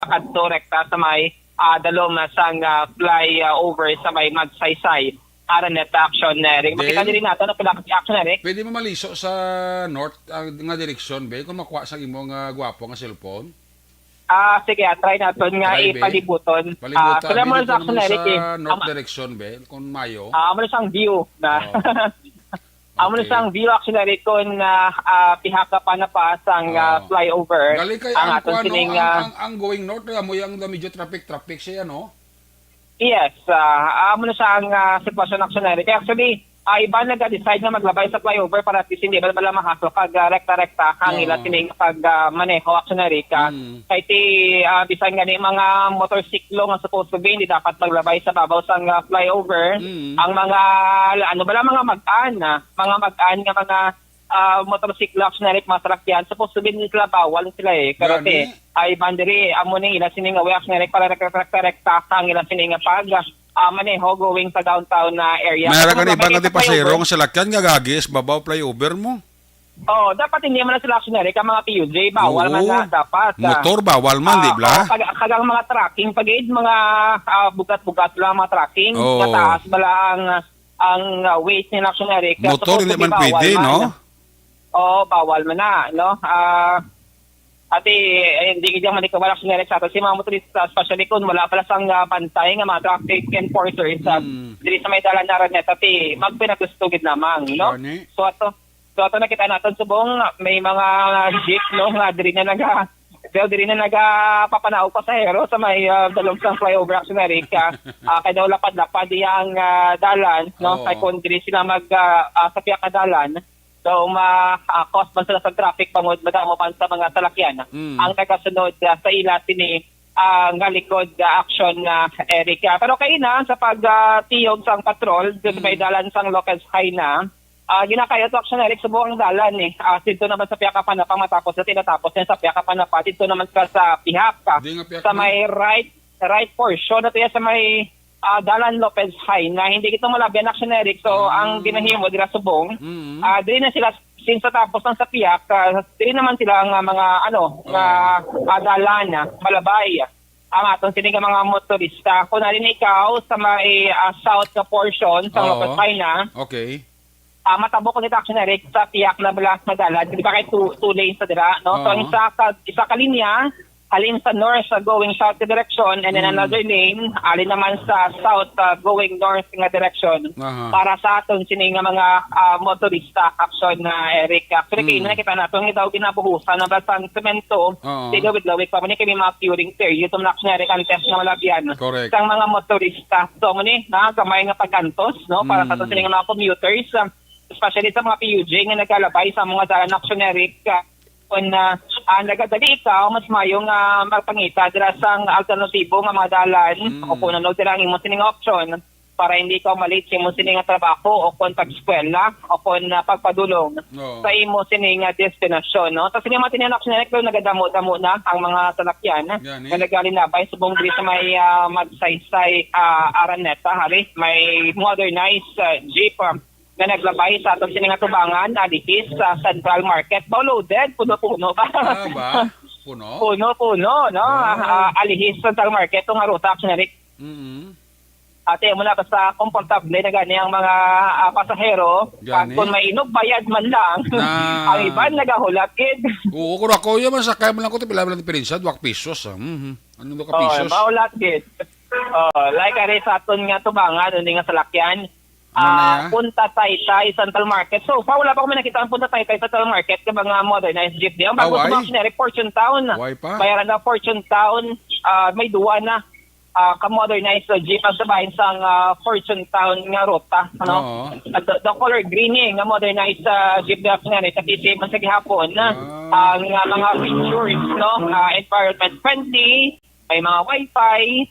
adto rekta sa may dalom sang flyover sa may Magsaysay aron net action Eric. Makita din nato na pila ka action Eric. Pwede mo maliso sa north nga direksyon be kung makuha sa imong gwapo nga cellphone. Sige, try natin nga ipalibuton. Palibutan. Mo sa action Eric sa north direction be kung mayo. Amo na sang view na. Amo na sang view action Eric kung pihaka pa na pa sang flyover. Gali kay ang aton sining ang going north mo yung medyo traffic siya no. Yes, amo na siya ang sitwasyon action Eric. Actually, iba nag-decide na maglabay sa flyover para at least hindi ba mahaslo kag rekta-rekta ang ila sining pag maneho action Eric. Kay ti bisan gani mga motorsiklo nga supposed to be hindi dapat maglabay sa babaw sang flyover. Ang mga mga mag-an nga mga motorsiklo action Eric mga sakyan supposed to be nila bawal sila pero ay bandiri amo ni ila sining way action Eric para rekta-rekta ang ila sining pag maneho going sa downtown na area. Mayroon ka na ibang nga pasero nga salakyan nga gagis babaw flyover mo. Dapat hindi man na sila action Eric ang mga PUJ bawal man na dapat. Motor bawal man di ba? Kagang mga tracking pag-aid mga bugat-bugat lang mga tracking taas bala ang weight ni action Eric. Motor hindi man pwede no? Bawal man na no. Hindi kaya manikawala action Eric sa ato si mga motorista especially kung wala pala sang bantay nga mga traffic enforcers diri sa may dalan na net magpinagustugid namang no. So ato nakita natin subong may mga jeep no nga diri na nagapapanaog pasahero sa may dalom sang flyover action Eric. Kaya daw lapad-lapad ang dalan no kay kung diri sila sa piyak na dalan. So, cost man sila sa traffic pangod madamo pa sa mga salakyan. Ang nagasunod sa ila sini nga likod action Eric. Pero kay na sa pagtiyog sang patrol sa may dalan sang Locals High na ginakayo to action Eric sa buong dalan dito naman sa Piaka Panapa matapos na tinatapos sa Piaka Panapa dito naman sa Pihaka sa may right portion na sa may Dalan Lopez High na hindi ito malabyan action Eric. So ang ginahimo dira subong dili na sila since tapos ng sa Piak dili naman sila ang mga dalan malabay ang aton sini nga mga motorista kung narin ikaw sa may south na portion sa Lopez High na matabok ko nito action Eric sa Piak na balas na dalan di ba kay two lanes sa dira no. So isa ka linya alin sa north going south direction and then another lane alin naman sa south going north nga direction para sa aton sini nga mga motorista action na Eric. Actually kay nakita naton itaw ginabuhusan na basang semento lawig pa man kami mga curing period tum action Eric ang test na malabyan sang mga motorista. So muni na gamay nga pagkantos no para sa aton sini nga mga commuters especially sa mga PUJ nga nagkalabay sa mga dalan action Eric. Kung nagadali ikaw, mas mayong magpangita dira sang alternatibo nga mga dalan o kung ano dira ang imong sining option para hindi ka malate sa imong sining trabaho o kung pag-eskwela o kung pagpadulong sa imong sining destinasyon. No? Tapos hindi matin yung action Eric, nagadamo-damo na ang mga salakyan na nagalinabay subong diri sa may Magsaysay Araneta, may modernized jeep na naglabay sa atong sining atubangan alihis sa Central Market. Loaded, puno-puno ba? Puno, no? Alihis Central Market, itong ruta action Eric. Ate, mula pa sa komportable na gani ang mga pasahero. Kung may inog, bayad man lang. Ang iban nagahulakid. Kung ako yung masakay mo lang ko, pila lang diferensya, 2 pesos. Ano 2 pesos? Mahulakid. Like ari sa aton nga tubangan, hindi nga salakyan. Punta Taytay Central Market. So far wala pa kami nakita ang Punta Taytay Central Market kaya mga modernized jeep diyan. Bago sa mga Fortune Town. Bayaran na Fortune Town. May duwa na ka-modernized jeep ang sabahin sang Fortune Town nga ruta. The color green nga modernized jeep na sa PC man sa gihapon. Ang mga features environment friendly. May mga wifi,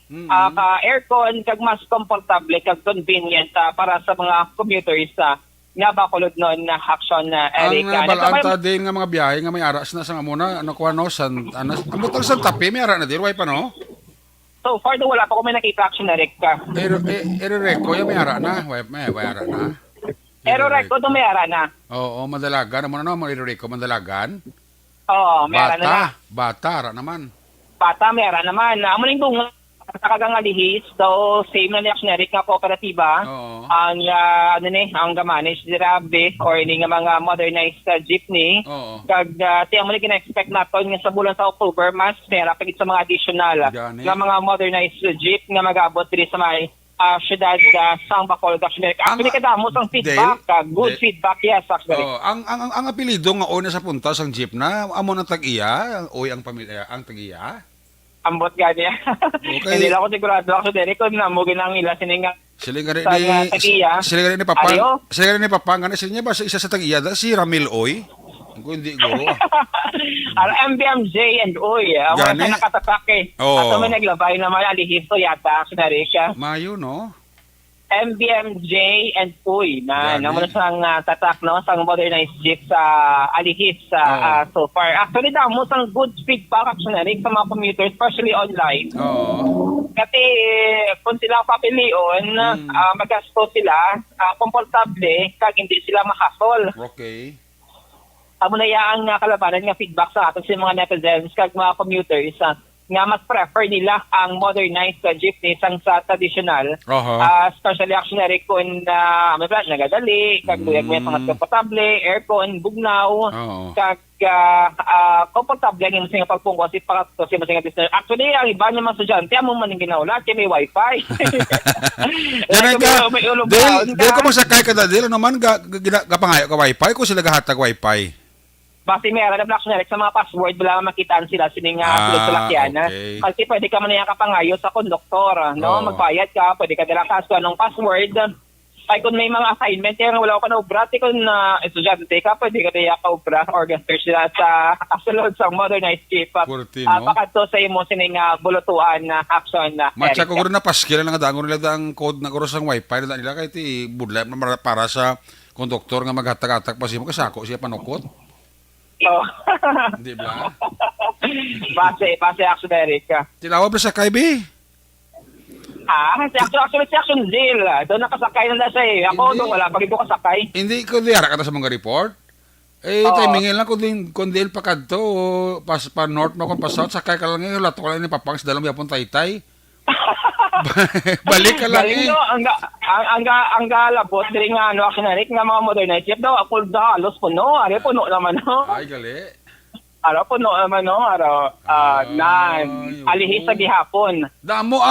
aircon, kag mas komportable, kag convenient para sa mga commuters nga bakulod noon na action na Eric. Ang balanta din nga mga biyahe nga may aras na sa muna, ano ko ano, ang butang sa tapi, may ara na din, wifi pa no? So far wala pa ko may nakita action Eric. Eroreko, may ara na, may ara na. Eroreko, may ara na. Oo, madalagan, ano na, Eroreko, madalagan? Oo, may ara na. Bata, ara naman. Bata, mayara naman. Amo ning bunga kagang alihis, so same na ni actionary nga kooperatiba. Oo. Ang ang manage dirabe or ini nga mga modernized jeepney. Oo. Kag ti amo ni gina-expect naton nga sa bulan sa October mas mayara pagit sa mga additional Gani. nga mga modernized jeep nga mag-abot diri sa may syudad sang Bacolod actionary. Actually kadamo sang feedback, good feedback, yes actually. Oh, ang apelyido nga una sa punta sang jeep na amo na tag-iya, oy ang pamilya ang tag-iya. Ambot gani. Okay. Hindi lang ako sigurado ako Derek kung namugi nang ila sininga Sila nga rin sa ni tag-iya. sila nga rin ni Papa. Ayo? Sila nga rin ni Papa nga sila niya ba sa isa sa tag-iya da si Ramil Oy. Kung hindi guro. MBMJ and Uy, wala Gani? siya nakatatak eh. Oo. At may naglabay naman alihisto yata sa siya. Mayo no. MBMJ and Uy na Gani? naman sang tatak no sang modernized jeep sa alihis so far. Actually damo sang good feedback actually sa mga commuters especially online. Oo. Kasi kung sila papilion, magasto sila, komportable, kag hindi sila makasol. Okay. Amo na yaang kalabanan nga feedback sa ato sa mga netizens kag mga commuters nga mas prefer nila ang modernized jeepney sang sa traditional. Especially actionary kung may plan nagadali, kag luyag may mga komportable, aircon, bugnaw, kag komportable ang imong pagpungko si para si mga business. Actually, ang iba naman estudyante amo man ginawla kay may wifi. Yan ka. Dil ko masakay ka dil naman gapangayo ka wifi ko sila gahatag wifi. Basta meron na black sa mga password, wala makitaan sila sining sulod sa lakyan. Okay. Kasi pwede ka man niya kapangayo sa konduktor, no? Magbayad ka, pwede ka nila kaso anong password. Ay kung may mga assignment, yan wala ka na ubra, kung estudyante ka, pwede ka niya ka-ubra or search sila sa sulod sa modernized jeep. Pakadto sa imo sining bulutuan na action na. Matcha ko rin na paskila lang nga nila ang code na guro sang wifi na nila kay ti budlay para sa konduktor nga maghatag-hatag pa siya kasako siya panukot. Di ba? Base actionary ka. Tinawag ba sa kaibi? Si Action Deal. Doon nakasakay na siya eh. Ako doon wala. Bakit ko kasakay? Hindi ko diyara ka na sa mga report. Timingin lang kung din pa kadto pa north mo kung pa south sakay ka lang ngayon. Lato ka lang ni Papangs dalang yapon taytay. Balik ka lang eh. Ang labot diri nga actionary nga mga modernized jeep daw ako halos puno. Ari puno naman no. Ay gali. Puno naman no. Alihis sa gihapon. Damo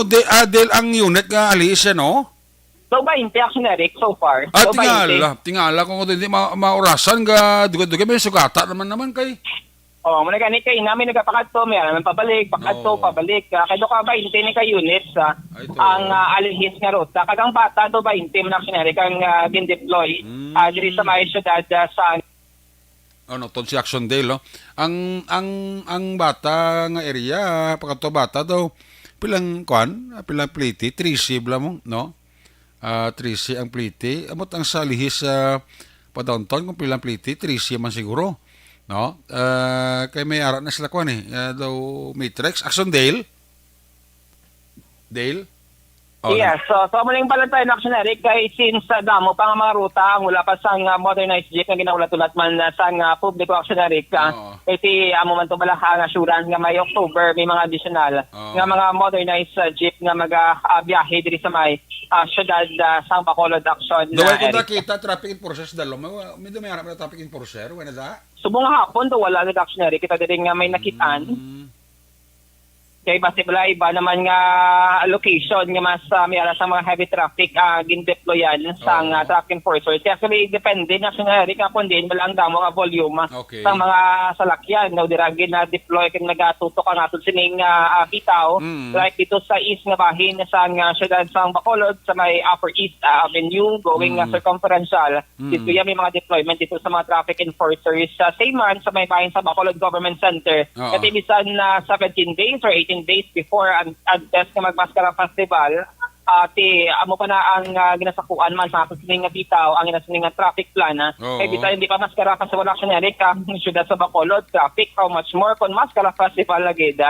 del ang unit nga alihis no. So 20 actionary so far. Tingala kung hindi maurasan ga dugay may sugata naman kay. Muna gani kay namin nagapakadto, may naman pabalik, pabalik. Kaya do ka 20 ni ka units ang alihis nga ruta. Kagang bata do 20 man actionary kang gin-deploy diri sa may syudad sa ton si Action Dale no. Ang bata nga area pagkato bata daw pilang pliti 3C bla mo no. 3C ang pliti. Amot ang sa alihis pa downtown kung pilang pliti 3C man siguro. No? Kay may ara na sila kuan daw Matrix Action Dale. Yes, so maling balantay na actionary kay since damo pa nga mga ruta mula pa sang modernized jeep nga ginaulat-ulat man sang publiko actionary iti amo man to balahang assurance nga may October may mga additional nga mga modernized jeep nga biyahe diri sa may syudad sang Bacolod action. Daway kung nakita traffic enforcer sa dalo may dumayara na traffic enforcer wala da. Subong hapon to wala nag actionary kita diri nga may nakitaan. Kaya basta iba naman nga location nga mas may ala sa mga heavy traffic gin-deployan sa traffic enforcers. Actually, depende na sa nga kung din wala ang damo nga volume sa mga salakyan. No, diragin na deploy kung nagatutok ang atong sining bitaw. Like dito sa east nga bahin sa syudad sa Bacolod sa may Upper East Avenue going circumferential. Dito yan may mga deployment dito sa mga traffic enforcers. Same man sa may bahin sa Bacolod Government Center. Kasi bisan 17 days or 18 days before ang test nga magmaskara festival amo pa na ang ginasakuan man sa sining nga bitaw ang ginasining nga traffic plan kay bisan hindi pa maskara festival actionary ka syudad sa Bacolod traffic how much more kon maskara festival lagid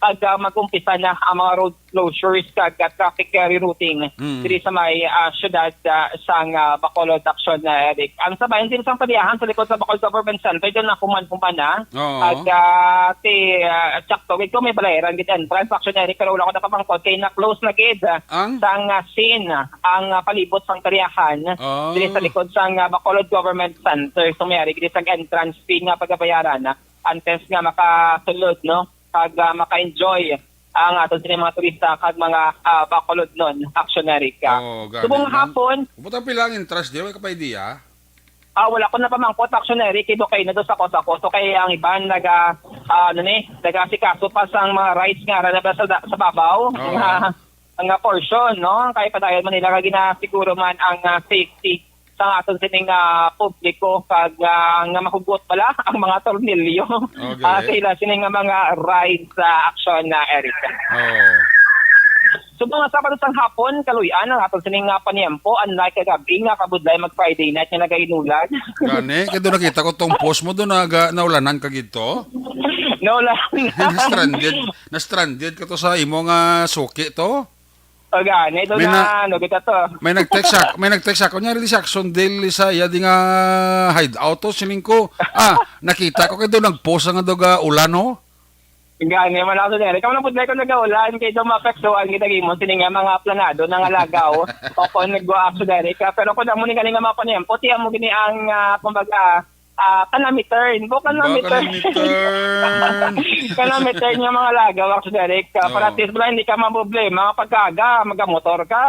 pag mag-umpisa na ang mga road closures kag traffic rerouting diri sa may syudad sang Bacolod Action na Eric. Ang sabayan din sang padiyahan sa likod sa Bacolod Government Center doon na kuman na. At sakto ko may balayaran gid entrance Action Eric pero wala ko nakapangkot kay na close na gid sang scene ang palibot sang padiyahan diri sa likod sang Bacolod Government Center. So may gid sang entrance fee nga pagabayaran antes nga makasulod no kag maka-enjoy ang aton sini mga turista kag mga Bacolod nun actionary ka. Subong hapon, butang pilang interest di ka pa idea? Wala ko na pamangkot actionary kay do kay na do sa ko. So kay ang iban naga sikaso pa sang mga rights nga ra sa babaw ang portion no kay padayon man nila kag siguro man ang safety sa aton sining publiko kag nga mahugot pala ang mga tornilyo sa ila sining mga rides sa action na Eric. So mga Sabado sang hapon kaluyan ang aton sining paniempo unlike kagabi nga kabudlay mag Friday night nga nagainulan. Gani kay do nakita ko tong post mo do naulanan ka gito. Na-stranded ka to sa imong suki to. Gani do kita to. May nag-text ako nya rin sa Aksondale sa iya di nga hideout to sining ko. Nakita ko kay do nag-post nga do ga ulan no. Gani man ako dire. Kamo na pud ko nagaulan kay do mapektuan kita gimo sining mga planado nang alagaw o kon naggo-action dire pero kun amo ni galing nga mapaniempo tiyan mo gini ang kumbaga kanamiturn. Kanamiturn yung mga lagaw, Derek. Para at least hindi ka maproblema. Pagkaga, magamotor ka,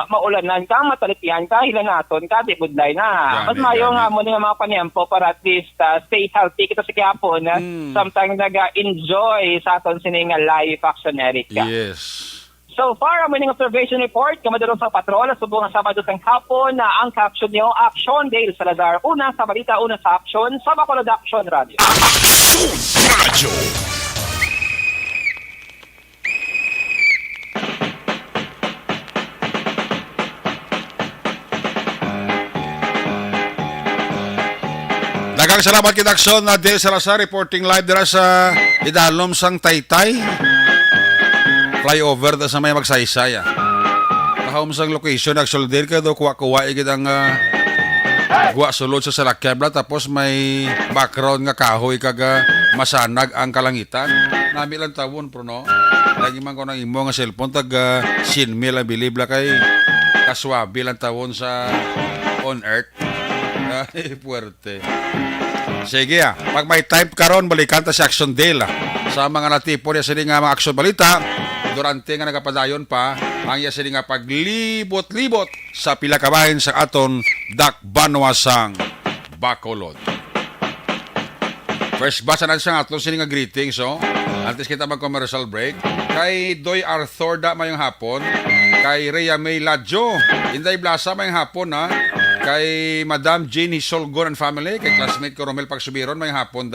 maulanan ka, matalipihan ka, hilanaton ka, di budlay na. Mas mayo nga mo nga mga paniempo para at least stay healthy kita sa Quiapo na sometimes nag-enjoy sa aton sining live action, Eric. Yes. So far, ang winning observation report, kamadulong sa patrol, subong ang Sabado sang hapon na ang caption niyo, Action Dale Salazar. Una sa balita, una sa action, sa Bacolod Action Radio. Radio. Daghang salamat kita Action na Dale Salazar reporting live dira sa idalom sang Taytay. Flyover da sa may magsaysaya. Kahom sang location Aksondale ka do kuwa-kuwa igid ang guwa sulod sa salakyan tapos may background nga kahoy kag masanag ang kalangitan. Nami lang tawon pro no. Lagi man ko nang imo nga cellphone tag sinmil ang bilibla kay kaswabi lang tawon sa on earth. Ay puwerte. Sige pag may type karon balikan ta si Aksondale sa mga natipo niya sini nga mga aksyon balita. Durante nga nagapadayon pa ang iya sini nga paglibot-libot sa pila ka bahin sa aton dakbanwasang Bacolod. First basa na siyang aton sini nga greetings antes kita mag-commercial break kay Doy Arthorda mayong hapon kay Rhea May Ladjo Inday Blasa mayong hapon kay Madam Jane Hisolgon and family kay classmate ko Romel Pagsubiron mayong hapon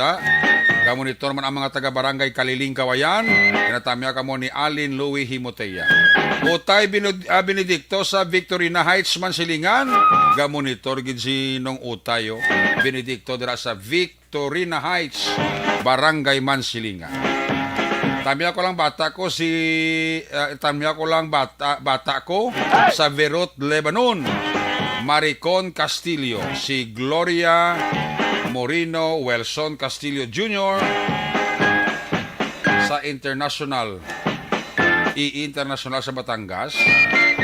Gamonitor man ang mga taga-barangay Kaliling Kawayan. Tinatamya ka mo ni Alin Louie Himoteya. Utay Benedicto sa Victorina Heights, Mansilingan. Gamonitor gid si nung Utayo. Benedicto dira sa Victorina Heights, Barangay Mansilingan. Tamya ko lang bata ko sa Verot, Lebanon. Maricon Castillo, si Gloria Moreno Wilson Castillo Jr. sa International sa Batangas.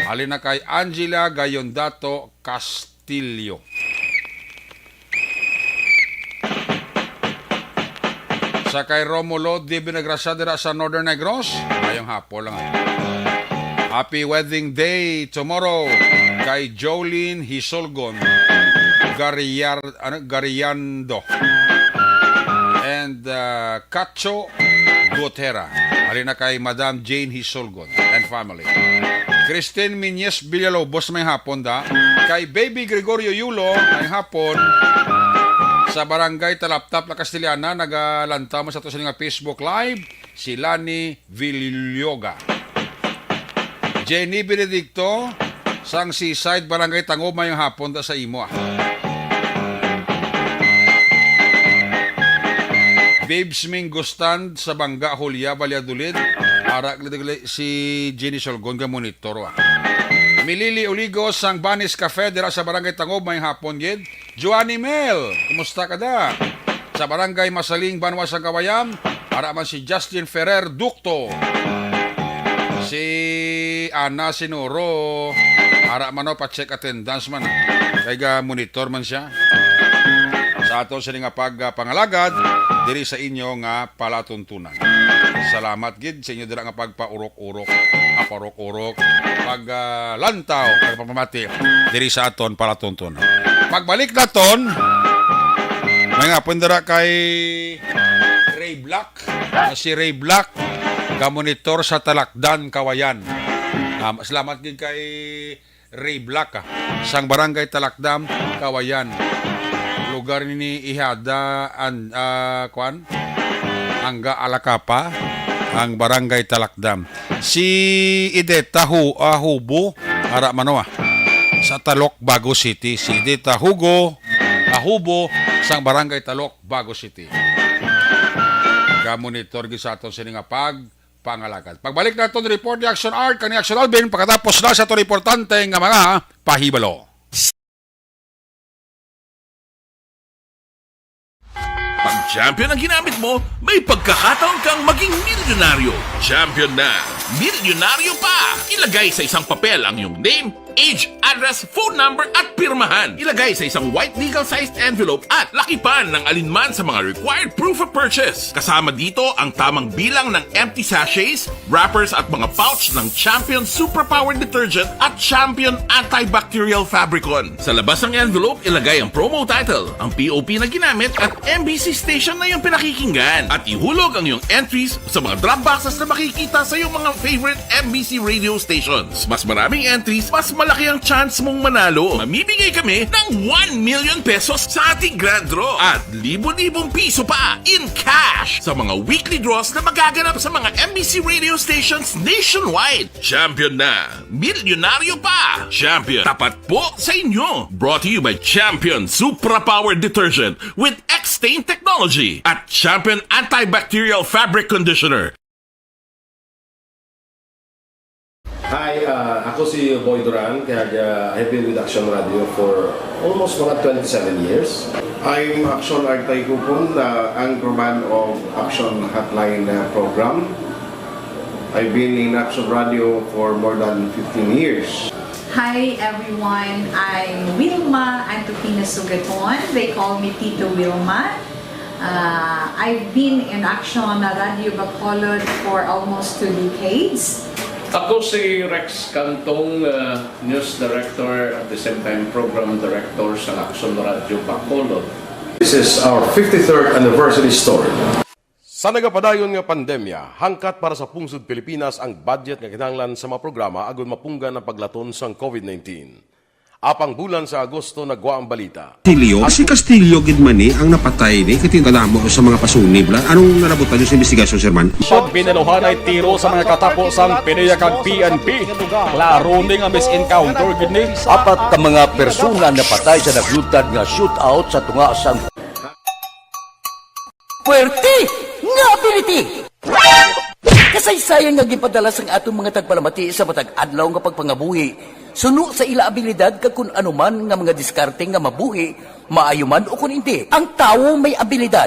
Alin na kay Angela Gayondato Castillo. Sa kay Romulo de Binagrasa dira sa Northern Negros. Ngayong hapon lang. Happy wedding day tomorrow kay Jolene Hisolgon Gariando and Cacho Gutera. Halina kay Madam Jane Hisolgon and family. Christine Minyes Villalobos may hapon kay Baby Gregorio Yulo may hapon sa Barangay Talaptap La Castellana. Nagalanta mo sa to sa nga Facebook Live si Lani Villoga. Jenny Benedicto sang Seaside Barangay Tangob may hapon sa imo. Babes Mingo Stand sa Bangga, Julia, Valladolid. Arak si Jenny Solgon ka monitor. Milili Uligos sang Banis Cafe dira sa Barangay Tangob may hapon gid. Joanny Mel, kumusta ka da? Sa Barangay Masaling, Banwa sa Kawayan, para man si Justin Ferrer Ducto. Si Ana Sinuro, para man pa-check attendance man. Kaya monitor man siya. Sa ato sa nga pagpangalagad diri sa inyo nga palatuntunan. Salamat gid sa inyo dira nga pagpaurok-urok, aparok-urok, paglantaw, pagpamati diri sa aton palatuntunan. Pagbalik naton, may nga pundara kay Ray Black, si Ray Black, ka-monitor sa Talakdan, Kawayan. Salamat gid kay Ray Black, sang Barangay Talakdan, Kawayan. Lugar ni Ihada Angga Alacapa, ang Barangay Talakdam. Si Ideta Hubo ara manoa sa Talok, Bago City. Si Ideta Hubo sang Barangay Talok, Bago City. Ga-monitor gi sa aton sini nga pangalagan. Pagbalik naton report ni Action Art kani Action Alvin pagkatapos na sa to importante nga mga pahibalo. Pag champion ang ginamit mo, may pagkakataon kang maging milyonaryo. Champion na, milyonaryo pa! Ilagay sa isang papel ang iyong name, age, address, phone number at pirmahan. Ilagay sa isang white legal-sized envelope at lakipan ng alinman sa mga required proof of purchase. Kasama dito ang tamang bilang ng empty sachets, wrappers at mga pouch ng Champion Superpower Detergent at Champion Antibacterial Fabricon. Sa labas ng envelope, ilagay ang promo title, ang POP na ginamit at MBC station na yung pinakikinggan. At ihulog ang iyong entries sa mga drop boxes na makikita sa iyong mga favorite MBC radio stations. Mas maraming entries, mas malaki ang chance mong manalo. Mamimigay kami ng 1 million pesos sa ating grand draw at libo-libong piso pa in cash sa mga weekly draws na magaganap sa mga MBC radio stations nationwide. Champion na, milyonaryo pa. Champion, tapat po sa inyo. Brought to you by Champion Superpower Detergent with X-Stain Technology at Champion Antibacterial Fabric Conditioner. Hi, ako si Boy Duran, kaya I've been with Action Radio for almost mga 27 years. I'm Action Artay Kupon, anchorman of Action Hotline program. I've been in Action Radio for more than 15 years. Hi everyone, I'm Wilma Antopina Sugaton. They call me Tito Wilma. I've been in Action Radio Bacolod for almost 2 decades. Ako si Rex Cantong, News Director at the same time Program Director sa Action Radio Bacolod. This is our 53rd anniversary story. Sa nagapadayon nga pandemya, hangkat para sa pungsod Pilipinas ang budget nga kinahanglan sa mga programa agon mapunggan ang paglaton sang COVID-19. Apang bulan sa Agosto nagwa ang balita. Si Castillo gid man ni ang napatay ni katingala mo sa mga pasunib la. Anong nalabutan sa investigasyon, Sir Man? Pagbinuhan ay tiro sa mga katapusang PDEA kag PNP. Klaro ni nga misencounter gid ni. Apat ka mga persona na patay sa naglutad nga shootout sa tunga sang Puerte nga ability. Kasaysayan nga gipadala sang atong mga tagpalamati sa matag adlaw nga pagpangabuhi. Suno sa ila abilidad kag kun anuman nga mga diskarte nga mabuhi, maayo man o kun hindi. Ang tawo may abilidad.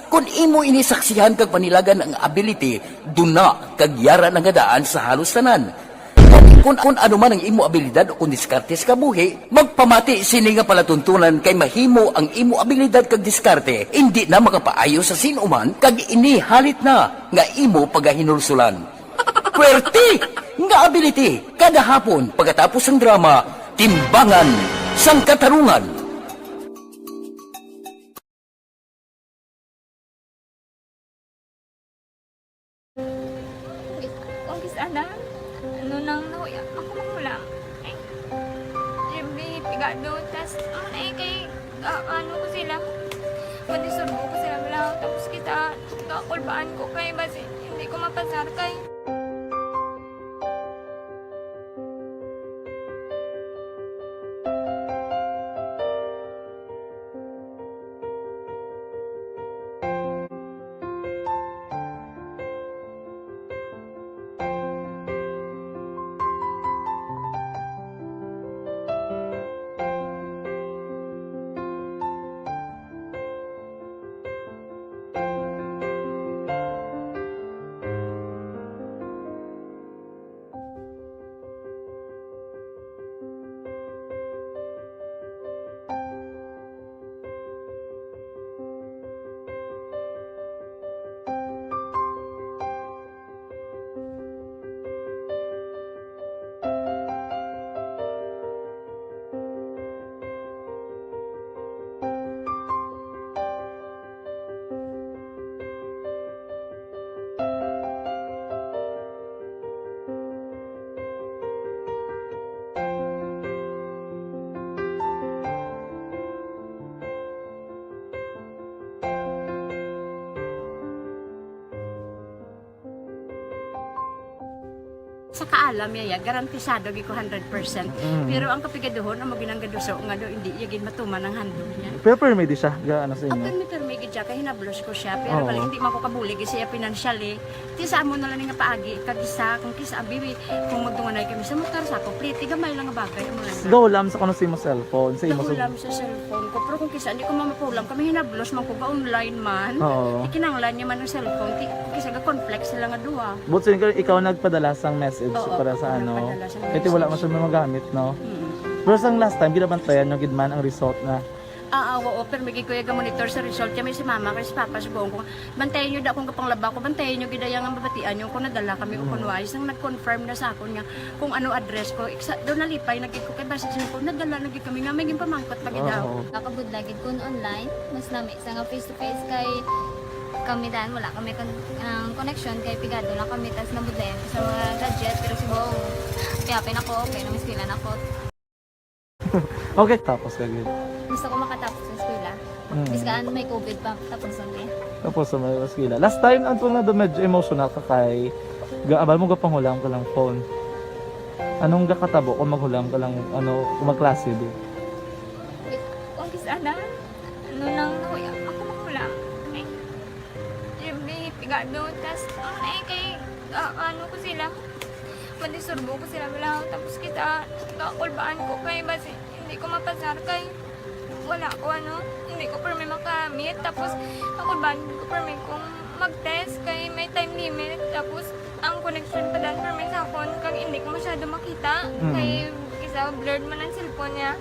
Kung imo inisaksihan kag panilagan ang ability, duna kag yara nga daan sa halos tanan. Kung anuman ang imo abilidad o kun diskarte sa kabuhi, magpamati sini nga palatuntunan kay mahimo ang imo abilidad kag diskarte, hindi na makapaayo sa sinuman kag ini halit na nga imo pagahinulsulan. Puwerte nga ability kada hapon pagkatapos ng drama Timbangan sang Katarungan. Kung sana ano nang nauya ako mangulang eh siyempre pigado tas kay ano ko sila manisurbo ko sila lang tapos kita kakulbaan ko kay basi hindi ko mapasar kay Sa kaalam yaya, garantisado gi ko 100%. Pero ang kapigaduhon, ang maginanggaduso nga do, hindi yagin matuman ang handog niya. Pero permedi siya, gaano sa Ang inyo? permigid siya, kaya hinablos ko siya. Pero balik, hindi man ko kabulig siya financially. Tisa mo na lang nga paagi, kagisa, kung kisa abibi, kung magdunganay kami sa motor sa complete, gamay lang nga bagay. Gahulam sa kuno sa imo cellphone, sa imo Nahulam sa cellphone ko. Pero kung kisa, hindi ko mamapulam. Kami hinablos man ko ba online man. Ikinanglan niya man ng cellphone. Kisa ga complex sila nga duwa. But so, ikaw nagpadala sang message para sa ano. nagpadala sang Kasi wala man siya may magamit, no? Pero sang last time, ginabantayan nyo gidman ang result na. Oo, pero may kuya monitor sa result. Kami si mama, kasi si papa, si buong ko. Bantayan nyo da kung kapanglaba ko. Bantayan nyo gidayang ang babatian nyo. Kung nadala kami o kunwais. Nang nag-confirm na sa ako niya kung ano address ko. Doon nalipay, nagkik ko kay basta ko. Nadala, nagkik kami nga. May pamangkot pag daw. Nakabudlagid kun online. Mas nami sa nga face-to-face kay kami dan wala kami connection kay pigado lang kami tas nabudlayan sa mga gadget pero si buong piyapin ako okay na miskilan ako. Okay, tapos kagid. Gusto ko makatapos sa eskwela. Biskaan may COVID pa tapos ulit. Tapos sa may skila. Last time ang na do medyo emotional ka kay gaabal mo gapanghulam ka lang phone. Anong gakatabo kung maghulam ka lang ano kung magklase di? Kung kisana ano nang nahuya ako mahulam. Siyempre pigado tas kay ano ko sila. Madisurbo ko sila bilang tapos kita kakulbaan ko kay basi hindi ko mapasar kay wala ko hindi ko permi makamit tapos kakulbaan ko permi kung mag-test kay may time limit tapos ang connection pa dan permi sa phone kag hindi ko masyado makita kay isa blurred man ang cellphone niya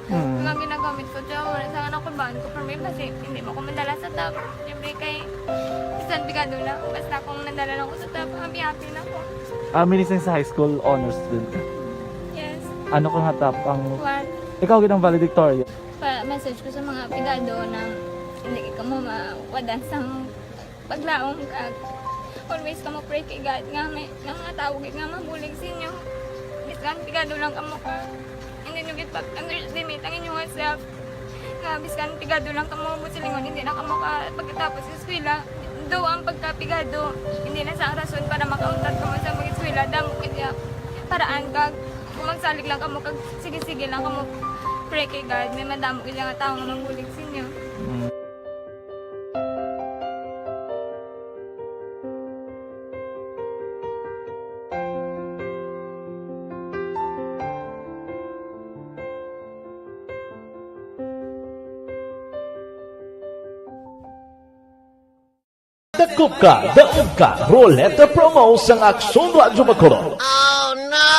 nga ginagamit ko siya wala sa kakulbaan ko permi basi hindi mo ko madala sa tab siyempre kay isang bigado na basta kung nadala lang ko sa tab happy na ako. Minising sa high school honors student ka? Yes. Ano kang hatap ang... One. Ikaw ginang valedictorian? Message ko sa mga pigado na hindi ka mo mawadan sa paglaong kag always ka mo pray kay God nga may mga tawag nga mabulig sa inyo. Biskan pigado lang ka mo ka. Hindi nyo git underestimate ang inyong self. Nga biskan pigado lang ka mo busilingon hindi na ka mo ka pagkatapos sa eskwela. Do ang pagkapigado, hindi na sa rason para makauntat ka mo sa mga eskwela, damo kaya paraan kag kung magsalig lang ka mo kag sige-sige lang ka mo pray kay God, may madamo kaya nga tao nga mabulig sa inyo. Dakop ka, daog ka, Roleta Promo sang Aksyon Radyo Bacolod. Oh no!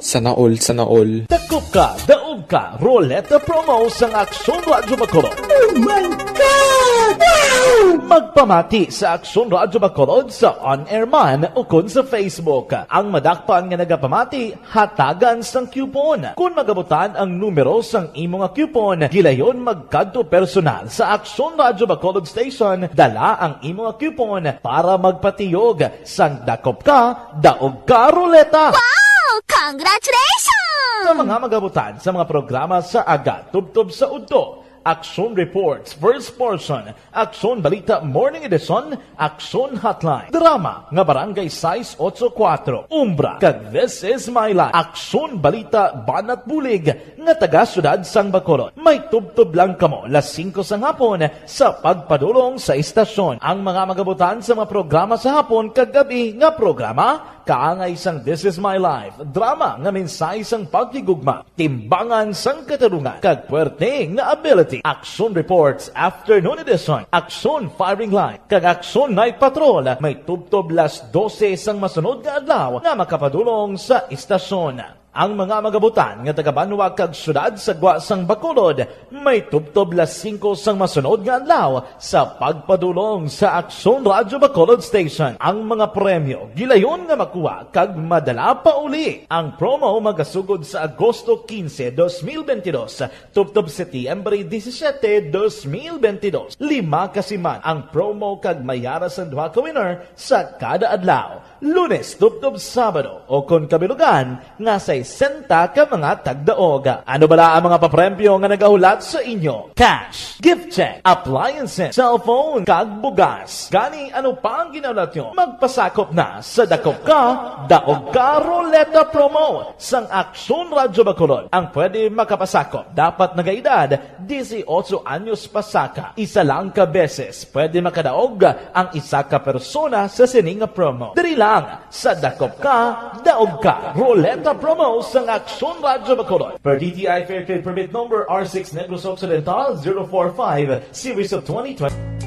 Sana all. Dakop ka, daog ka, Roleta Promo sang Aksyon Radyo Bacolod. Oh my God! Wow! Magpamati sa Aksyon Radyo Bacolod sa on-air man o kun sa Facebook. Ang madakpan nga nagapamati, hatagan sang coupon. Kung magabutan ang numero sang imo nga coupon, gilayon magkadto personal sa Aksyon Radyo Bacolod Station, dala ang imo nga coupon para magpatiyog sang dakop ka, daog ka, Roleta. Wow! Congratulations! Sa mga magabutan sa mga programa sa Aga Tubtob sa Udto, Aksyon Reports, First Portion, Aksyon Balita Morning Edition, Aksyon Hotline, Drama nga Barangay 684, Umbra, kag This Is My Life, Aksyon Balita Banat Bulig, nga taga Syudad Sang Bacolod. May tubtob lang kamo las 5 sang hapon sa pagpadulong sa istasyon. Ang mga magabutan sa mga programa sa hapon kag gabi nga programa, kaangay sang This Is My Life, drama nga mensahe sang pagtigugma, timbangan sang katarungan, kag puwerte nga ability. Aksyon Reports Afternoon Edition, Aksyon Firing Line, kag Aksyon Night Patrol, may tubtob las 12 sang masunod nga adlaw nga makapadulong sa istasyon. Ang mga magabutan nga taga Banwa kag syudad sa Gwa sang Bacolod, may tubtob las 5 sang masunod nga adlaw sa pagpadulong sa Aksyon Radyo Bacolod Station. Ang mga premyo gilayon nga makuha kag madala pa uli. Ang promo magasugod sa Agosto 15, 2022, tubtob Setyembre 17, 2022. 5 kasiman ang promo kag mayara sa duha ka winner sa kada adlaw. Lunes, tubtob Sabado o kon kabilugan nga sa 60 ka mga tagdaog. Ano bala ang mga papremyo nga nagahulat sa inyo? Cash, gift check, appliances, cellphone, kag bugas. Gani ano pa ang ginaulat nyo? Magpasakop na sa Dakop Ka, Daog Ka Roleta Promo sang Aksyon Radyo Bacolod. Ang pwede makapasakop dapat nagaedad 18 anyos pasaka. Isa lang ka beses pwede makadaog ang isa ka persona sa sining promo. Diri lang sa Dakop Ka, Daog Ka Roleta Promo sang Aksyon Radyo Bacolod. Per DTI Fair Trade Permit Number R6 Negros Occidental 045 Series of 2020.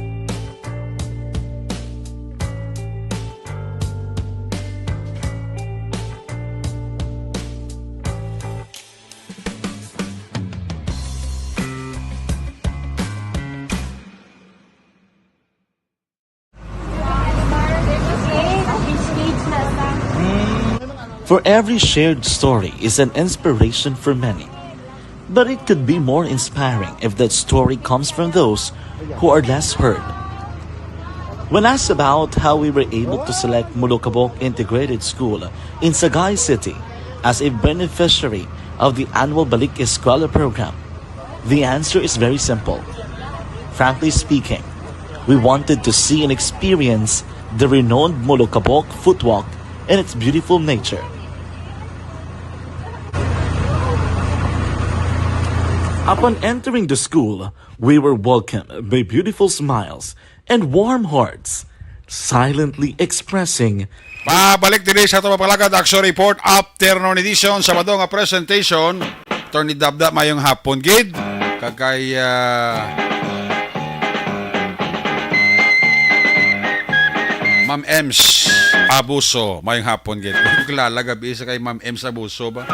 For every shared story is an inspiration for many. But it could be more inspiring if that story comes from those who are less heard. When asked about how we were able to select Mulukabok Integrated School in Sagay City as a beneficiary of the annual Balik Eskwela program, the answer is very simple. Frankly speaking, we wanted to see and experience the renowned Mulukabok footwalk and its beautiful nature. Upon entering the school, we were welcomed by beautiful smiles and warm hearts, silently expressing, Pabalik din sa ito mapalagad Action Report Afternoon Edition Sabado nga presentation Attorney Dabda mayong hapon gid kagay Ma'am Ems Abuso mayong hapon gid. Kilala gabi sa kay Ma'am Ems Abuso ba?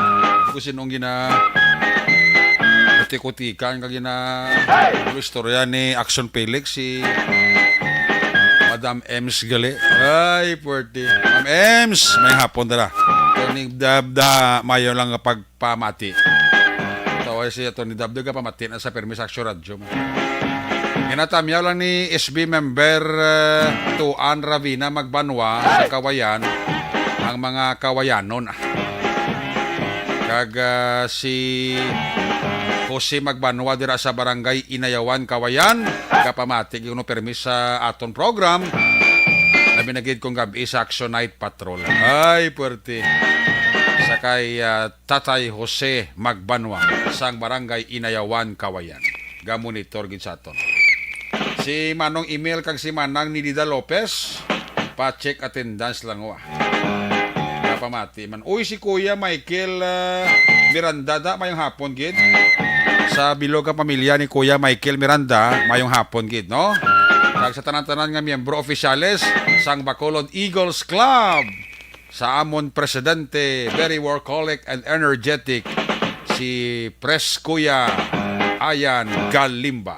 Kung sinong gina tikutikan kag gina istorya ni Action Felix si Madam Ems gali. Ay, puwerte. Ma'am Ems, may hapon dala. Tony Dabda, mayo lang kapag pamati. Tawag siya Tony Dabda ka pamati na sa Permis Action Radio. Ginatamyaw lang ni SB member Tuan Ravina Magbanwa sa Kawayan ang mga Kawayanon. Kag si Jose Magbanwa dira sa barangay Inayawan, Kawayan. Kapamatig yung permis sa aton program. Labi nagid kong gabi sa Action Night Patrol. Ay, puwerte. Sakay Tatay Jose Magbanwa sa barangay Inayawan, Kawayan. Gamonitor gid sa aton. Si Manong email kag si Manang ni Dida Lopez. Pa-check attendance lang wa. Kapamati man. Uy, si Kuya Michael Miranda da mayong hapon gid. Sa bilog ang pamilya ni Kuya Michael Miranda, mayong hapon gid, no? Kag sa tanan-tanan nga miyembro oficiales sang Bacolod Eagles Club sa amon presidente, very workaholic and energetic si Pres Kuya Ayan Galimba.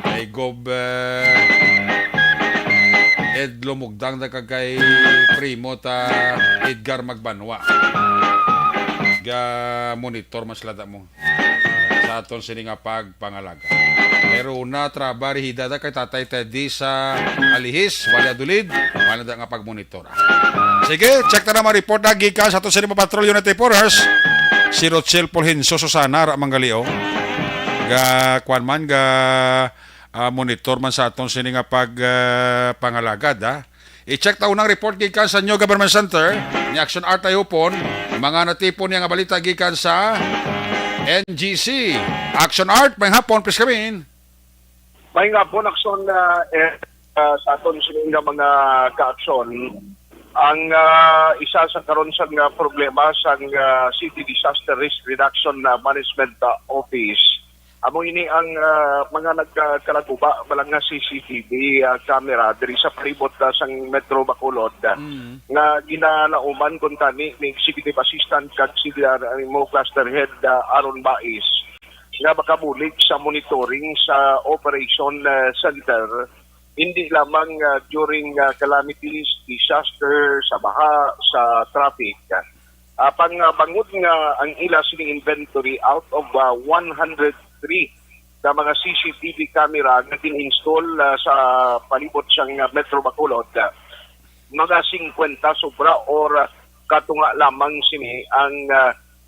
Ay gob Ed lumugdang na kagay primo ta Edgar Magbanwa. Ga monitor maslada mo sa aton sini nga pagpangalaga. Pero una trabari hidada kay Tatay Teddy sa Alihis, Valladolid, wala da nga pagmonitor. Sige, check ta na ma-report na gikan sa aton sini Patrol Unit Reporters. Si Rochelle Polhinso Susana ra manggalio. Ga kwan man ga monitor man sa aton sini nga pagpangalagad I-check ta unang report gikan sa New Government Center ni Action Art Ayupon. Mga natipon niya nga balita gikan sa NGC. Action Art, may hapon, please come in. May hapon, Action sa aton sininga mga ka-aksyon. Ang isa sa karon sa problema sa City Disaster Risk Reduction Management Office. Amo ini ang mga nagkalaguba balang nga CCTV camera diri sa palibot sang Metro Bacolod nga ginalauman kun tani ni Executive Assistant kag mo Cluster Head Aaron Bais nga makabulig sa monitoring sa Operation Center hindi lamang during calamities, disaster, sa baha, sa traffic. Pangbangon nga ang ila sining inventory out of 103 na mga CCTV camera na tin-install sa palibot siyang Metro Bacolod. Mga 50 sobra or katunga lamang sini ang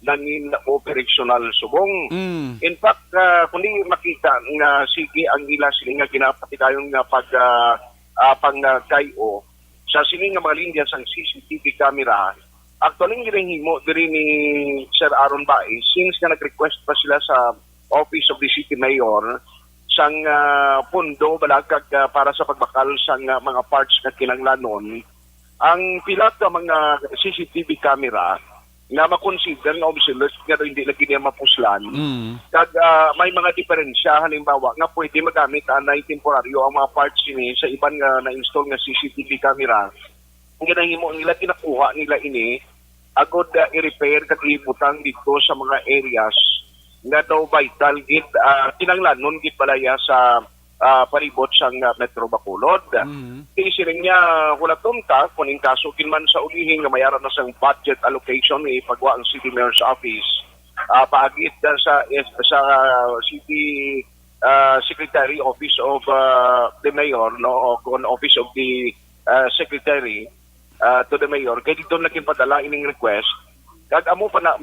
nangin operational subong. In fact, kundi makita nga sige ang ila sini nga ginapatidayon nga pangkayo sa sini nga mga linya sang CCTV camera. Actually, ginahimo diri ni Sir Aaron Baez since nga nag-request pa sila sa Office of the City Mayor sang pundo balagkag para sa pagbakal sang mga parts na kinanglanon. Ang pila ka mga CCTV camera na makonsider nga obsolete nga hindi lagi niya mapuslan. Kag may mga diferensya, halimbawa nga pwede magamit na temporaryo ang mga parts ini sa iban nga na-install nga CCTV camera. Ang ginahimo nila kinakuha nila ini agod i-repair kag ibutang dito sa mga areas nga daw vital gid kinanglanon gid balaya sa paribot sang Metro Bacolod. Isiring niya hulaton ka kung in kaso kinman sa ulihin nga mayaran na sang budget allocation ni pagwa ang City Mayor's Office. Paagit sa City Secretary Office of the Mayor no o Office of the Secretary to the Mayor kay dito naging padala ining request kag amo pa na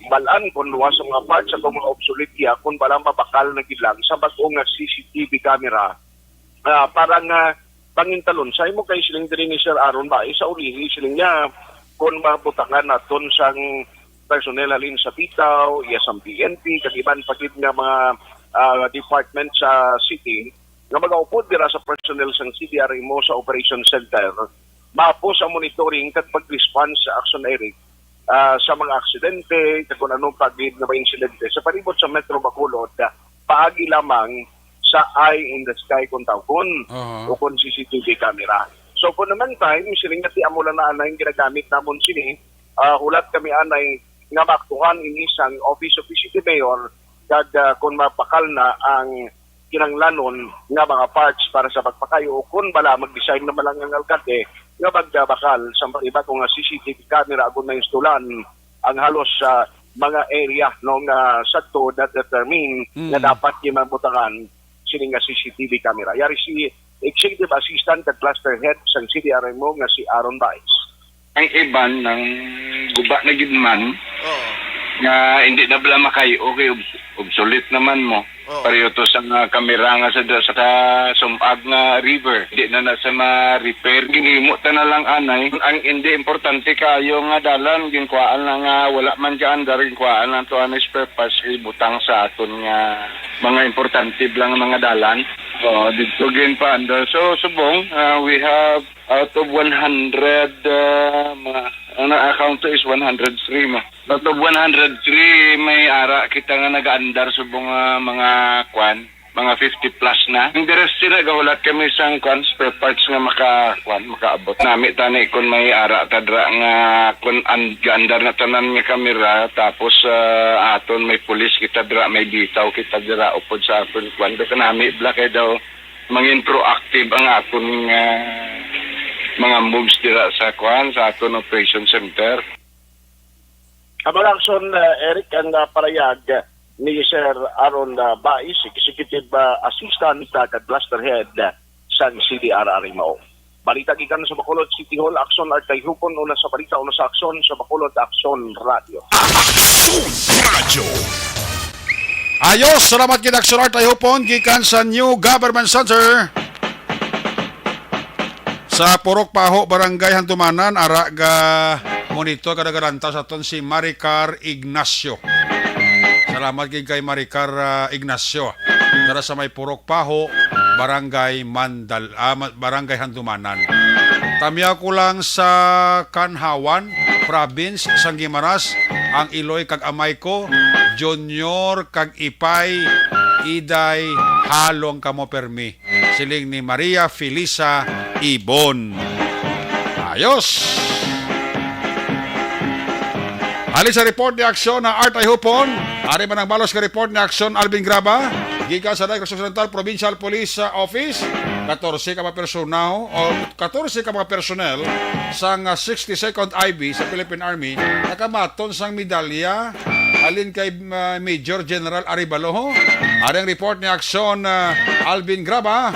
balaan kung luwas ang mga parts sa mga obsolete ya kung balang mabakal na gilang sa bagong CCTV camera parang pangintalon sa imo kay siling diri ni Sir Aaron Baez sa ulihi siling niya kung mabutangan naton sang personnel alin sa Bitaw, ang PNP kag iban pagid nga mga department sa city nga magaupod dira sa personnel sang CDRMO sa Operation Center mapos ang monitoring kat pag-response sa Action Eric sa mga aksidente, kung anong pagid na mga insidente. Sa palibot sa Metro Bacolod, paagi lamang sa eye in the sky kung tawgon o kung CCTV camera. So kung naman time, siling nga ti amula na anay ginagamit namon sini, hulat kami anay nga maktuhan inisang Office of the City Mayor kag kung mapakal na ang kinanglanon nga mga parts para sa pagpakayo kung bala mag-design na malang ang alkate nga magbabakal sa iba kung CCTV camera kung na-installan ang halos sa mga area nung sakto that determine na dapat mabutangan sining nga CCTV camera. Yari si Executive Assistant at Cluster Head sa CDRMO nga si Aaron Baez. Ang iban ng guba na gidman nga hindi na bala makayo okay obsolete naman mo pareho to sa kamera nga sa Sumpag nga river hindi na sa ma-repair ginimo ta na lang anay ang hindi importante kayo nga dalan ginkuhaan na nga wala man dyan dar ginkuhaan na to anay spare parts ibutang sa aton nga mga importante lang mga dalan dito gin pa so subong we have out of 100 ang na-account is 103 mo. Out of 103 may ara kita nga nag-aandar subong mga mga 50 plus na. Ang the rest sila gahulat kami sang spare parts nga makaabot. Nami tani kun may ara tadra nga kun gaandar na tanan nga kamera tapos aton may pulis kita dra may bitaw kita dra upod sa aton kwan. Basta nami black daw mangin proactive ang aton mga moves dira sa sa aton operation center. Abang action Eric ang parayag ni Sir Aaron Baez, Executive Assistant at Cluster Head sa CDRRMO. Balita gikan sa Bacolod City Hall, Action Artay Hupon, una sa balita, una sa aksyon sa Bacolod Action Radio. Action Radio! Ayos, salamat kina Action Artay Hupon, gikan sa New Government Center. Sa Purok Paho, Barangay Hantumanan, araga monitor kadagaranta sa aton si Maricar Ignacio. Salamat kay Maricar Ignacio. Tara sa may Purok Paho, Barangay Barangay Hantumanan. Tamya ko lang sa Kanhawan, Province, Sanggimaras, ang Iloy kag amay ko, Junior kag Ipay, Iday, halong kamo permi. Siling ni Maria Felisa Ibon. Ayos! Ali sa report ni aksyon na Art Hupon. Ari man ang balos ka report ni aksyon Alvin Graba. Gikan sa Negros Occidental Provincial Police Office. 14 ka mga personal o 14 ka mga personnel sang 62nd IB sa Philippine Army nakamaton sang medalya alin kay Major General Aribaloho. Ari ang report ni aksyon Alvin Graba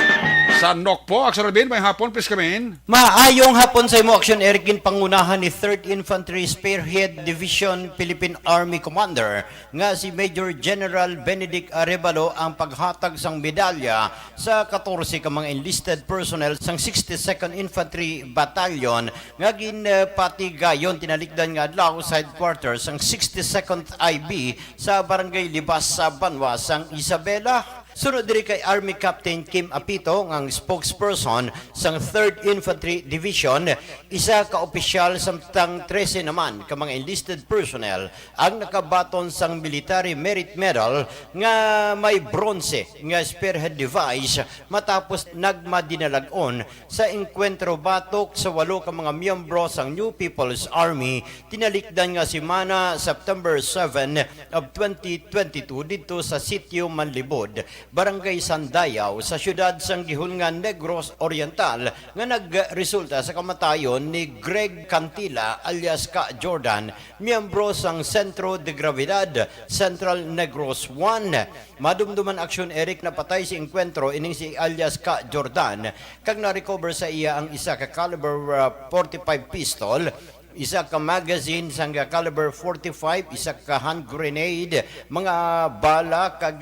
Sa Nokpo, Action Rabin, may hapon, please come in. Maayong hapon sa imo, Action Eric, pangunahan ni 3rd Infantry Spearhead Division Philippine Army Commander nga si Major General Benedict Arevalo ang paghatag sang medalya sa 14 ka mga enlisted personnel sang 62nd Infantry Battalion nga ginpatigayon tinalikdan nga adlaw sa headquarters sang 62nd IB sa Barangay Libas sa Banwa sang Isabela. Sunod diri kay Army Captain Kim Apito ang spokesperson sang 3rd Infantry Division, isa ka opisyal samtang 13 naman ka mga enlisted personnel ang nakabaton sang Military Merit Medal nga may bronze nga spearhead device matapos nagmadinalagon sa engkwentro batok sa 8 ka mga miyembro sang New People's Army tinalikdan nga semana September 7 of 2022 dito sa Sitio Manlibod, Barangay Sandayaw sa siyudad sang Gihungan Negros Oriental nga nagresulta sa kamatayon ni Greg Cantila alias Ka Jordan, miyembro sang Centro de Gravidad Central Negros 1. Madumduman aksyon Eric na patay si enkwentro ining si alias Ka Jordan kag na-recover sa iya ang isa ka caliber 45 pistol, isa ka magazine sang caliber 45, isa ka hand grenade, mga bala kag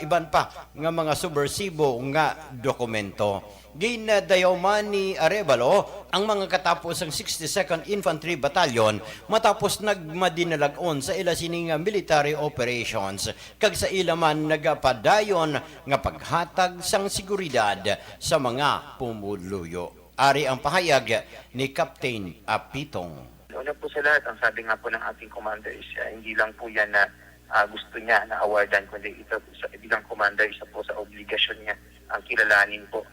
iban pa nga mga subversibo nga dokumento. Ginadayaman ni Arevalo ang mga katapos ng 62nd Infantry Battalion matapos nagmadinalagon sa ila sining military operations kag sa ila man nagapadayon nga paghatag sang seguridad sa mga pumuluyo. Ari ang pahayag ni Captain Apitong. Una po sa lahat, ang sabi nga po ng ating commander is hindi lang po yan na gusto niya na awardan, kundi ito sa bilang commander, isa po sa obligasyon niya ang kilalanin po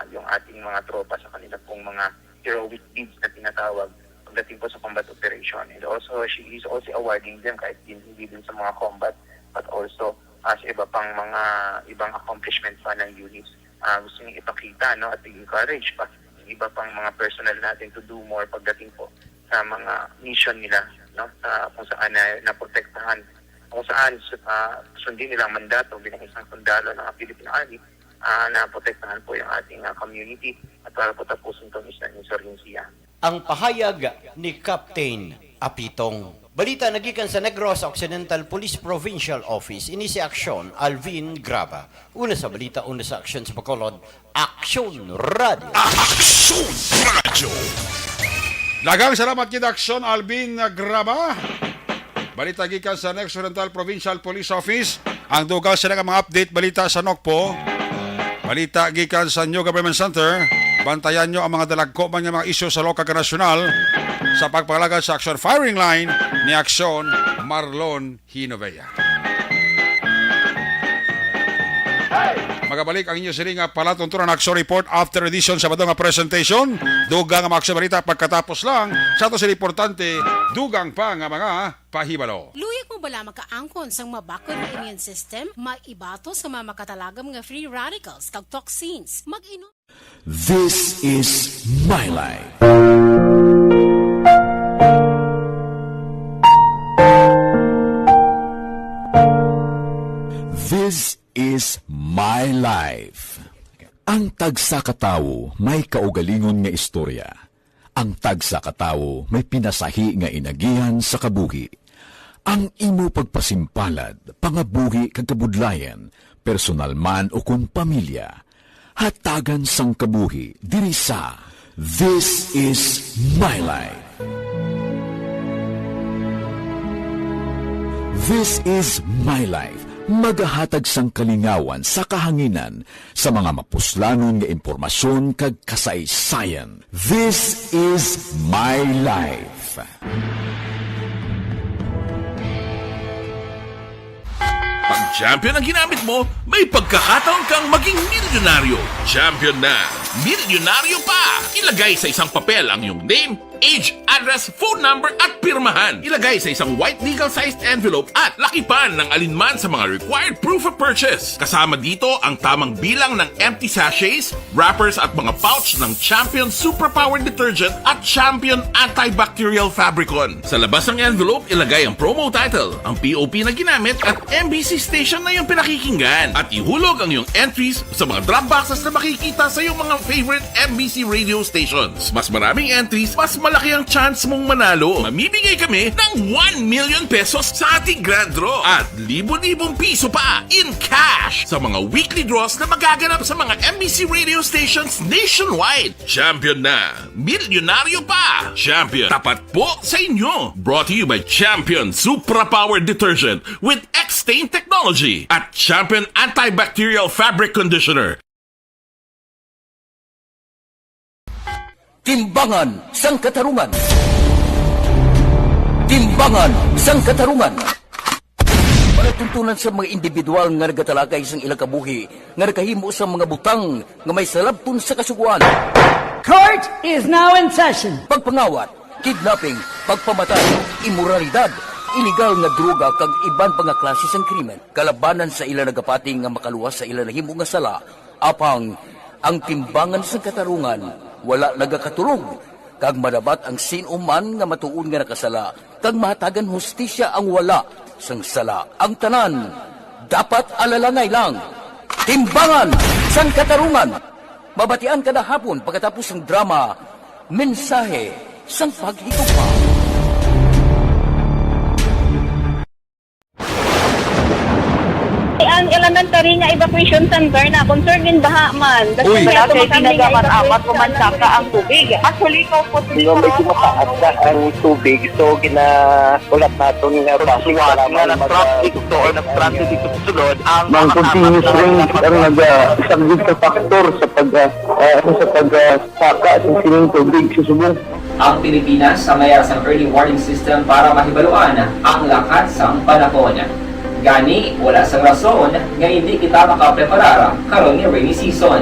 yung ating mga tropa sa kanila pong mga heroic deeds na tinatawag pagdating po sa combat operation. And also, she is also awarding them kahit hindi din sa mga combat, but also sa iba pang mga ibang accomplishment pa ng units. Gusto niya ipakita, no, at i-encourage pa iba pang mga personnel natin to do more pagdating po sa mga mission nila, no, kung saan naprotektahan, kung saan sundin nilang mandato bilang isang sundalo ng Philippine Army, na protektahan po yung ating community at para po tapusin itong isang insurgensiya. Ang pahayag ni Captain Apitong. Balita nagikan sa Negros Occidental Police Provincial Office, ini si Aksyon Alvin Graba. Una sa balita, una sa aksyon sa Bacolod, Aksyon Radio. Aksyon Radio! Daghang salamat kita Aksyon Alvin Graba. Balita gikan sa Negros Occidental Provincial Police Office, ang dugang sila mga update balita sa Nokpo. Balita gikan sa New Government Center, bantayan nyo ang mga dalagko man mga isyu sa lokal at nasyonal sa pagpalagad sa Action Firing Line ni Aksyon Marlon Hinovea. Magabalik ang inyo siling palatuntunan Action Report after edition sa badong presentation. Dugang ang mga aksyon balita pagkatapos lang sa ito sila importante, dugang pa nga mga pahibalo. Luyag mo bala makaangkon sang mabakod na immune system, maibato sa mga makatalagam nga free radicals kag toxins. Mag-inom. This is my life. This is my life. Ang tagsa katawo may kaugalingon nga istorya. Ang tagsa katawo may pinasahi nga inagihan sa kabuhi. Ang imo pagpasimpalad, pangabuhi kag kabudlayan, personal man o kung pamilya, hatagan sang kabuhi diri sa This is my life. This is my life. Magahatag sang kalingawan sa kahanginan sa mga mapuslanon nga impormasyon kag kasaysayan. This is my life. Pag champion ang ginamit mo, may pagkakataon kang maging milyonaryo. Champion na! Milyonaryo pa! Ilagay sa isang papel ang iyong name, age, address, phone number at pirmahan. Ilagay sa isang white legal-sized envelope at lakipan ng alinman sa mga required proof of purchase. Kasama dito ang tamang bilang ng empty sachets, wrappers at mga pouch ng Champion Superpower Detergent at Champion Antibacterial Fabricon. Sa labas ng envelope, ilagay ang promo title, ang POP na ginamit at MBC station na yung pinakikinggan. At ihulog ang iyong entries sa mga drop boxes na makikita sa iyong mga favorite MBC radio stations. Mas maraming entries, mas malaki ang chance mong manalo. Mamimigay kami ng 1 million pesos sa ating grand draw at libo-libong piso pa in cash sa mga weekly draws na magaganap sa mga MBC radio stations nationwide. Champion na, milyonaryo pa. Champion, tapat po sa inyo. Brought to you by Champion Superpower Detergent with X-Stain Technology at Champion Antibacterial Fabric Conditioner. Timbangan sang katarungan. Timbangan sang katarungan. Panatuntunan sa mga individual nga nagatalagay sang ilang kabuhi nga nakahimo sa mga butang nga may salabton sa kasuguan. Court is now in session. Pagpangawat, kidnapping, pagpamatay, immoralidad, iligal nga droga kag iban pa nga klase sang krimen. Kalabanan sa ila nagapating nga makaluwas sa ila nahimo nga sala, apang ang timbangan sang katarungan wala nagakatulog, kag madabat ang sinuman nga matuon nga nakasala, kag mahatagan hustisya ang wala sang sala. Ang tanan, dapat alalangay lang. Timbangan sang katarungan. Mabatian kada hapon pagkatapos ng drama, mensahe sang paghigugma. Ang elementary nga evacuation center na concern din baha man. Uy, kasi pinagamat-amat pumansaka ang tubig. Actually, ko po medyo mataas na ang tubig. So, ginaulat natin nga pasiwat nga nag-traffic to or nag-traffic dito sa sulod. Ang continuous range ang nag-subject sa factor sa pagsaka at sining tubig sa subong. Ang Pilipinas sa mayroon ng early warning system para mahibaluan ang lakas ng panahon. Gani, wala sang rason nga hindi kita makapreparar karon ni rainy season.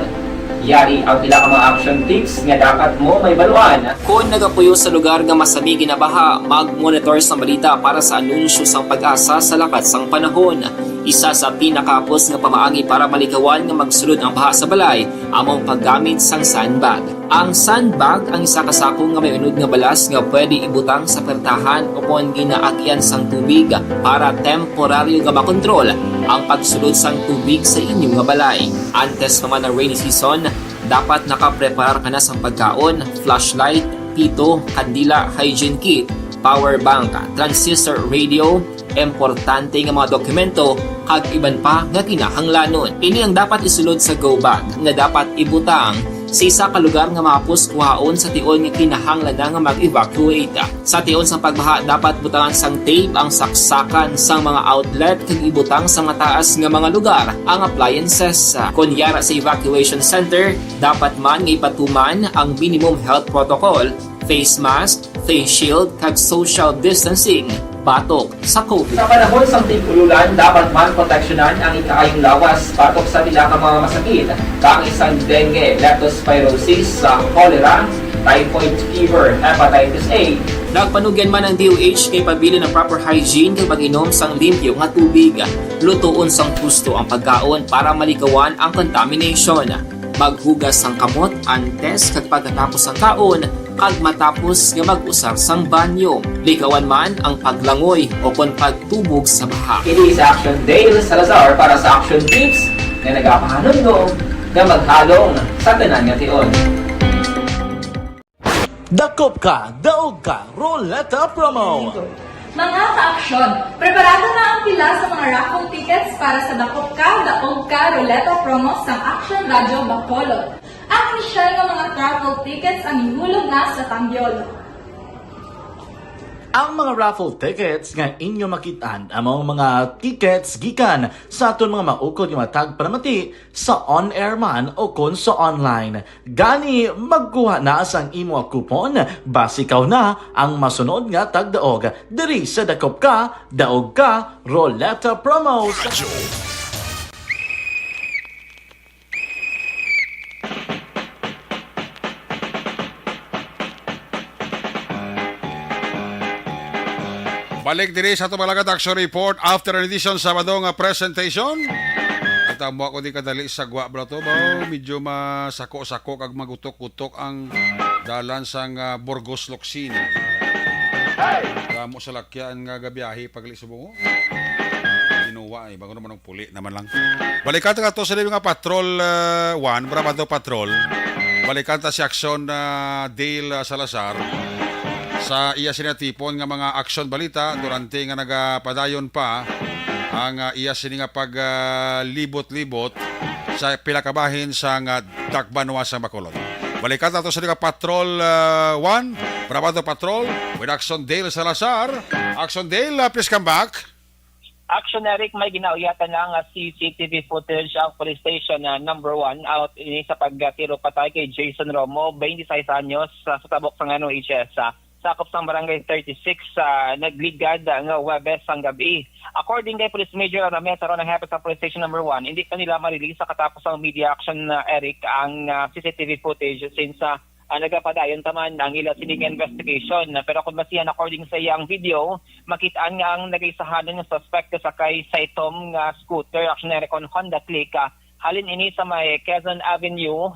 Yari ang pila ka mga action tips nga dapat mo may baluan. Kung nagapuyo sa lugar nga masami ginabaha, mag-monitor sa balita para sa anunsyo sang pag-asa sa lakas sang panahon. Isa sa pinakapos nga pamaagi para malikawan nga magsulod ang baha sa balay, among paggamit sang sandbag. Ang sandbag ang isa kasako nga may unod nga balas nga pwede ibutang sa pertahan upon ginaagyan sang tubig para temporaryo nga makontrol ang pagsulod sang tubig sa inyong nga balay. Antes naman ng rainy season, dapat nakapreparar ka na sang pagkaon, flashlight, pito, kandila, hygiene kit, power bank, transistor radio, importante nga mga dokumento kag iban pa nga kinahanglanon. Ini ang dapat isulod sa go bag nga dapat ibutang sa isa ka lugar nga mapos kuhaon sa tion nga kinahanglan nga mag-evacuate. Sa tion sa pagbaha dapat butangan sang tape ang saksakan sang mga outlet kag ibutang sa mataas nga mga lugar ang appliances. Kunyara sa evacuation center, dapat man nga ipatuman ang minimum health protocol, face mask, face shield kag social distancing batok sa COVID. Sa panahon sa tig-ululan, dapat man proteksyonan ang ikaayong lawas batok sa pila ka mga masakit, kang isang dengue, leptospirosis, cholera, typhoid fever, hepatitis A. Nagpanugyan man ang DOH kay pabili ng proper hygiene kay pag-inom sang limpyo nga tubig. Lutuon sang gusto ang pagkaon para malikawan ang contamination. Maghugas sang kamot antes kag pagkatapos ang kaon kag matapos nga mag-usar sang banyo. Likawan man ang paglangoy o kon pagtubog sa baha. It is Action Dale Salazar para sa Action Tips na nagapahanundong nga maghalong sa tanan nga tion. Dakop ka, daog ka, Roleta Promo! Mga ka-aksyon, preparado na ang pila sa mga raffle tickets para sa Dakop Ka, Daog Ka, Roleta Promos ng Action Radio Bacolod. Ang inisyal ng mga raffle tickets ang ihulog na sa Tambiol. Ang mga raffle tickets nga inyo makitaan among mga tickets gikan sa aton mga maukod nga matag paramati sa on-air man o kon sa online. Gani magkuha na sang imo coupon basi ikaw na ang masunod nga tagdaog diri sa Dakop Ka, Daog Ka, Roleta Promos. Balik diri sa Tumalagat Action Report after an edition Sabado nga presentation. At mo ako di kadali sa gwa bro to ba medyo masako-sako kag magutok-utok ang dalan sang Burgos Locsin. Damo sa lakyan nga gabiyahe paglisubong. Inuwa bago naman ng puli naman lang. Balikan ta to sa nga Patrol 1, Bravado Patrol. Balikan ta si Action Dale Salazar sa iya sinatipon nga mga action balita durante nga nagapadayon pa ang iya sini nga paglibot-libot sa pilakabahin sa nga Dakbanwa sa Bacolod. Balikan ta to sa nga Patrol 1, Bravado Patrol with Action Dale Salazar. Action Dale, please come back. Action Eric, may ginauyatan na ang CCTV footage ang police station number 1 out ini sa pagtiro patay kay Jason Romo, 26 anyos, sa tabok ng HS. Sakop sa barangay 36 nagligad nga Webes ang gabi. According kay Police Major Rames aron ang hapit sa police station number 1, hindi kanila ma-release sa katapos ang media action Eric ang CCTV footage since nagapadayon taman ang ila sining investigation. Pero kung masihan according sa iyang video, makitaan nga ang nagaisahanan ng suspect sa kay Saitom nga scooter action Eric on Honda Click. Halin ini sa may Quezon Avenue,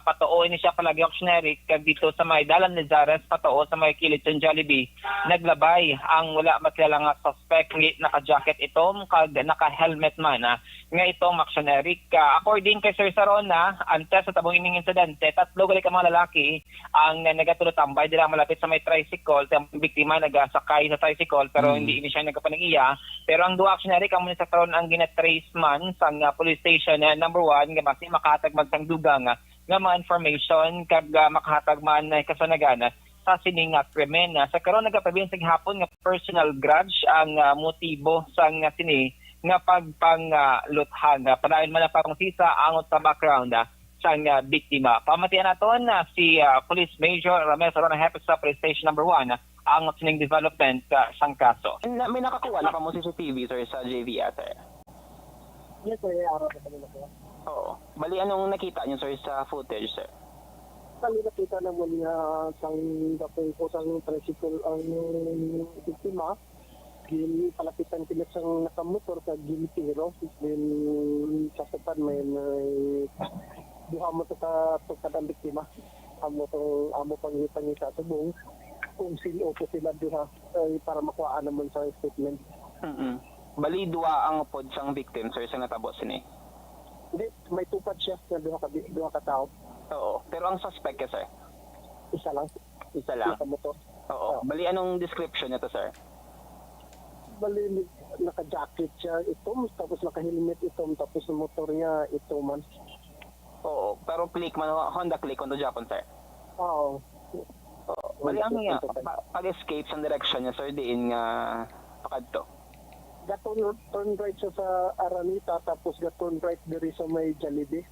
patoo ini siya palagi auctionery kag dito sa may Dalan Lizares, patoo sa may kilid ng Jollibee. Naglabay ang wala makilala nga suspect, naka-jacket itom kag naka-helmet man nga itong auctionery. According kay Sir Sarona, antes sa tabong ining insidente, tatlo gali ka mga lalaki ang nagatulotambay dila malapit sa may tricycle. Ang biktima nagasakay sa tricycle pero hindi ini siya nagkapanag-iya. Pero ang duha auctionery kamo ni sa karon ang gina-trace man sa police station number 1 nga basi makahatag magtangdugang nga mga information kag makahatag man kasanagan sa sining krimen. Sa karon nagapabiyon sa hapon nga personal grudge ang motibo sa sini nga pagpangluthan. Padayon man ang pangsisa angot sa background sa biktima. Pamatian naton si Police Major Rames aron ang hapit sa police station number 1 ang sining development sang kaso. May nakakuha na pa mo CCTV sir sa JVS sir. Yes, sir. Araw na kanila po. Oo. Bali, anong nakita niyo, sir, sa footage, sir? Kali nakita na muli sang dapong ko sang tricycle ang biktima. Palapitan sila sang nakamotor sa gilitiro. Then, sasapan may duha mo sa pagkadang biktima. Amo pangita sa buong. Kung sino po sila duha para makuha naman sa statement. Bali, duwa ang pod sang victim, sir, sa natabo sini? Hindi, may tupad siya na duha ka tao. Oo. Pero ang suspect sir? Isa lang. Isa lang? Nakamotor. Oo. Bali, anong description niya to, sir? Bali, naka-jacket siya itom, tapos naka-helmet itom, tapos ang motor niya itoman. Oo. Pero click man, Honda Click on the Japan, sir? Oo. Bali, ang nga, pag-escape sa direction niya, sir, diin nga pakadto? Turn right siya sa Aranita, tapos turn right diri sa may Jollibee.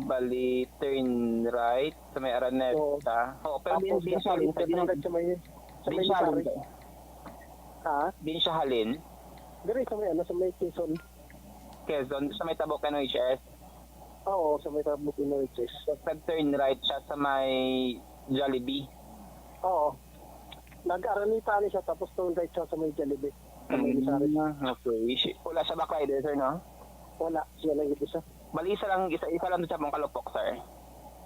Bali, turn right sa may Araneta. Oo, pero din siya halin. Sa may Sari. Ha? Din siya halin? Diri sa may Quezon. Quezon, sa may Tabok NHS? Oo, sa may Tabok NHS. Turn right siya sa may Jollibee? Oo. Nag-Aranita siya, tapos turn right siya sa may Jollibee. Sa may Lizares. Okay. Wala siya backrider, sir, no? Wala. Siya lang isa. Bali, isa lang sa mong kalupok, sir?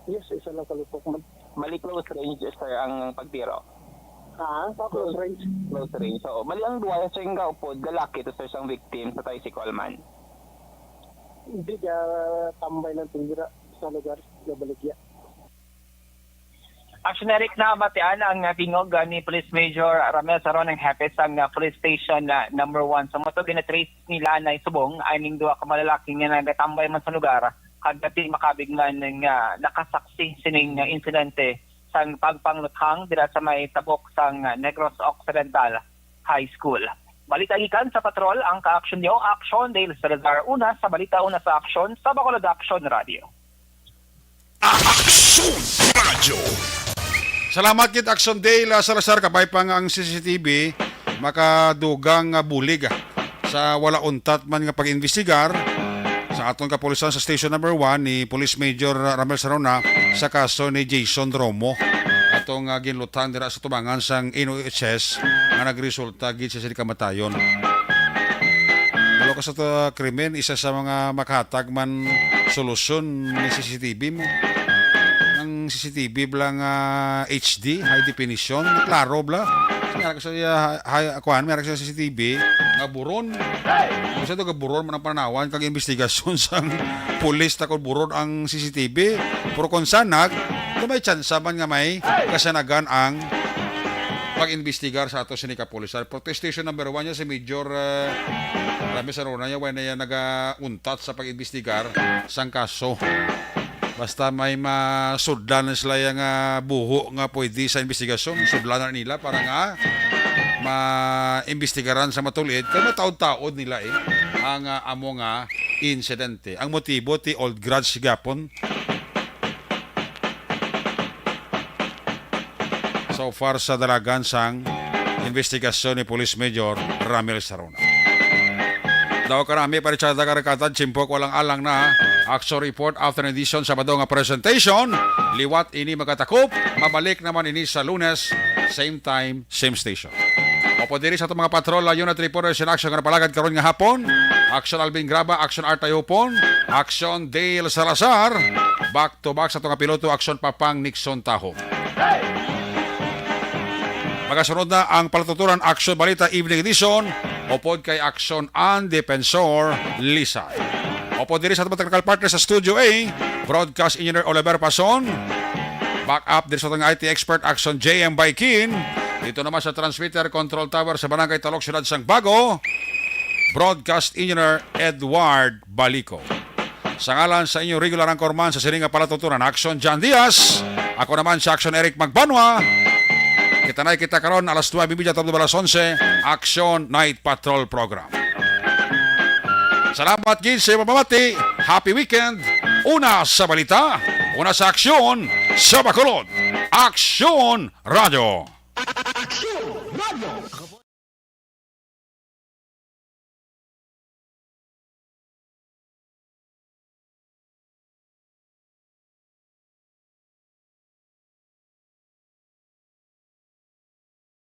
Yes, isa lang kalupok man. Bali, close range, sir, ang pagtiro? Ha? Close range. Close range. So, bali, ang duwa, sir, yung kaupod, galaki to, sir, sang victim sa tricycle man? Hindi ka tambay ng tingira sa lugar na baligya. Action Eric, na matian ang tingog ni Police Major Rames aron ang hapit sa police station number 1. So mo to gina-trace nila na isubong aning duha ka malalaki nga nagatambay man sa lugar kagati makabigman nga nakasaksi sining insidente sang pagpangluthang dira sa may tabok sang Negros Occidental High School. Balita gikan sa patrol ang ka-action niyo, Action Dale Salazar una sa balita una sa action sa Bacolod Action Radio. Action Radio. Salamat kit Action Dale Salazar kabay pa nga ang CCTV makadugang bulig sa wala untat man nga pag-investigar sa aton kapulisan sa station number 1 ni Police Major Ramel Sarona sa kaso ni Jason Romo. At atong ginlutang dira sa tubangan sang NUHS nga nagresulta gid sa kamatayon. Dalo ka sa to krimen, isa sa mga makahatag man solusyon ni CCTV mo. Ang CCTV blang HD, high definition, klaro bla. Meron ka sa CCTV nga buron. Kasi ito ka buron man ang panawan kag investigasyon sang pulis takol buron ang CCTV. Pero kung sanag, may tsansa man nga may kasanagan ang pag-investigar sa ato sinika pulisan. Protestation number 1 niya si Major Rami Sarona niya na niya nag-untat sa pag-investigar sang kaso. Basta may masudlan sila yung buho nga pwede sa investigasyon, sudlanan nila para nga ma-investigaran sa matulid kaya mataod-taod nila ang amo nga insidente. Ang motibo ti old grudge gapon. So far sa dalagan sang investigasyon ni Police Major Ramil Sarona. Daw karami parichada karakatan chimpok walang alang na action report after edition Sabado nga presentation. Liwat ini magatakop, mabalik naman ini sa Lunes, same time, same station. Opo diri sa itong mga patrol, unit reporters in action nga napalagad karon nga hapon. Action Alvin Graba, action Artay Hupon, action Dale Salazar, back to back sa itong piloto, action Papang Nixon Taho. Magasunod na ang palatuturan Action Balita Evening Edition upod kay Action An Defensor Lisa. Upod diri sa itong technical partner sa Studio A, Broadcast Engineer Oliver Pason, back up diri sa itong IT expert Action JM Baikin, dito naman sa Transmitter Control Tower sa Barangay Talok, Siyudad Sang Bago, Broadcast Engineer Edward Balico. Sa ngalan sa inyong regular anchorman sa sininga palatuturan Action John Diaz, ako naman si Action Eric Magbanwa. Kita karon alas 9:30 hanggang alas 11, Action Night Patrol Program. Salamat gid sa pamamati. Happy weekend. Una sa balita, una sa aksyon, sa Bacolod. Action Radio.